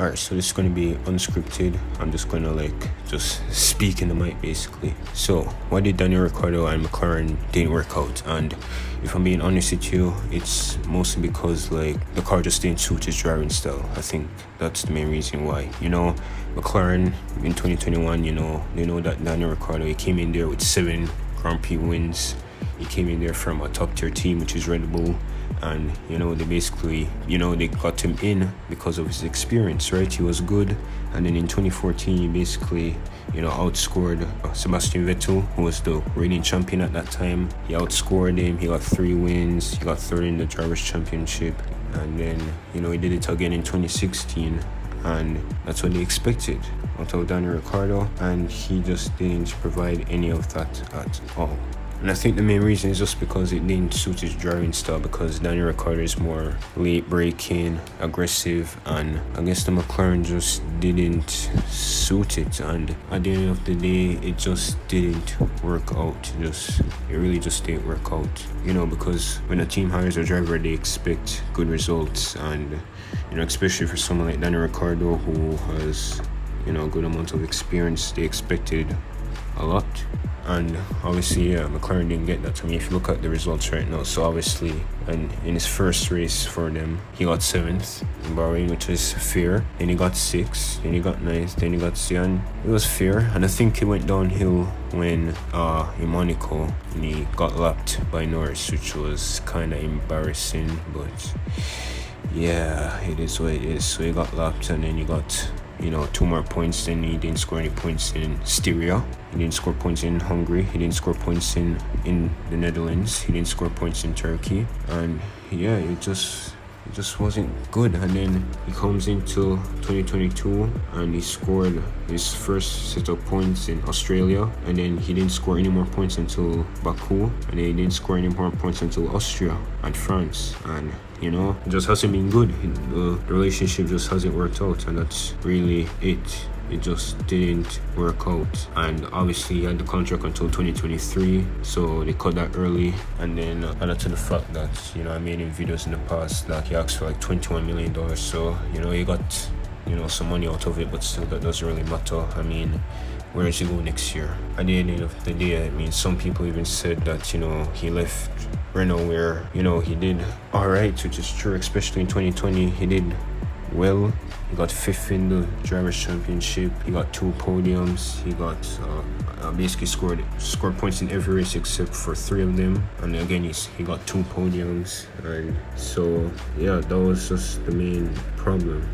Alright, so this is going to be unscripted. I'm just going to just speak in the mic basically. So why did Daniel Ricciardo and McLaren didn't work out? And if I'm being honest with you, it's mostly because the car just didn't suit his driving style. I think that's the main reason why. McLaren in 2021, they know that Daniel Ricciardo, he came in there with 7 Grand Prix wins. He came in there from a top tier team, which is Red Bull. And they basically they got him in because of his experience, right? He was good. And then in 2014 he basically outscored Sebastian Vettel, who was the reigning champion at that time. He outscored him. He got 3 wins. He got 3rd in the drivers championship. And then he did it again in 2016, and that's what they expected out of Daniel Ricciardo, and he just didn't provide any of that at all. And I think the main reason is just because it didn't suit his driving style, because Daniel Ricciardo is more late braking, aggressive, and I guess the McLaren just didn't suit it. And at the end of the day, it just didn't work out. It really just didn't work out. Because when a team hires a driver, they expect good results, and especially for someone like Daniel Ricciardo, who has a good amount of experience, they expected a lot. And obviously, McLaren didn't get that. If you look at the results right now, so obviously, and in his first race for them, he got 7th in Bahrain, which is fair. Then he got 6th, then he got 9th, then he got 7th. It was fair, and I think he went downhill when in Monaco, and he got lapped by Norris, which was kind of embarrassing. But yeah, it is what it is. So he got lapped, and then he got 2 more points. Then he didn't score any points in Styria. He didn't score points in Hungary. He didn't score points in the Netherlands. He didn't score points in Turkey. And yeah, it just wasn't good. And then he comes into 2022 and he scored his first set of points in Australia, and then he didn't score any more points until Baku, and then he didn't score any more points until Austria and France. And it just hasn't been good. The relationship just hasn't worked out, and that's really it. It just didn't work out. And obviously he had the contract until 2023, so they cut that early. And then added to the fact that I made him videos in the past that he asked for $21 million, so he got some money out of it, but still that doesn't really matter. Where does he go next year? At the end of the day, some people even said that he left Renault where he did alright, which is true, especially in 2020. He did well. He got 5th in the drivers championship. He got 2 podiums. He got basically scored points in every race except for 3 of them. And again, he got 2 podiums. And so yeah, that was just the main problem.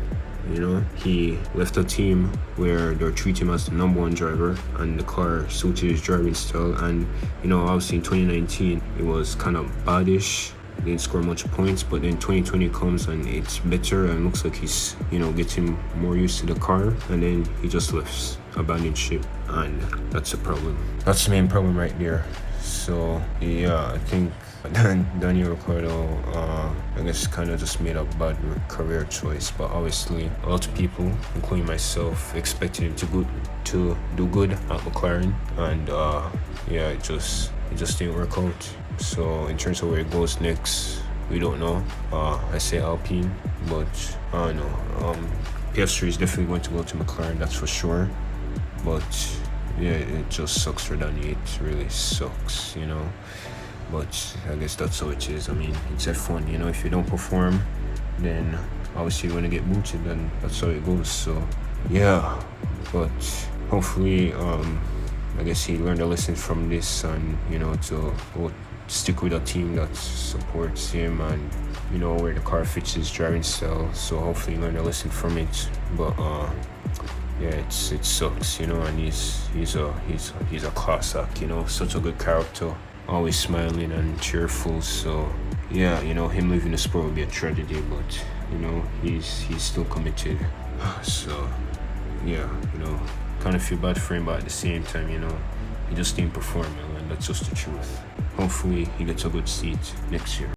He left a team where they're treating him as the #1 driver, and the car suited his driving style. And obviously in 2019 it was kind of badish. Didn't score much points, but then 2020 comes and it's better, and looks like he's getting more used to the car, and then he just left, abandoned ship, and that's a problem. That's the main problem right there. So yeah, I think Daniel Ricciardo I guess kind of just made a bad career choice, but obviously a lot of people, including myself, expected him to do good at McLaren, and yeah, it just didn't work out. So in terms of where it goes next, we don't know. I say Alpine, but I don't know. PS3 is definitely going to go to McLaren, that's for sure. But yeah, it just sucks for Danny. It really sucks, But I guess that's how it is. It's F1, if you don't perform, then obviously you're gonna get booted, and that's how it goes. So yeah, but hopefully I guess he learned a lesson from this, and to stick with a team that supports him, and where the car fits his driving style. So hopefully he learned a lesson from it. But yeah, it sucks, and he's a class act, such a good character, always smiling and cheerful. So yeah, him leaving the sport would be a tragedy, but he's still committed. So yeah, kind of feel bad for him, but at the same time, he just didn't perform, and that's just the truth. Hopefully he gets a good seat next year.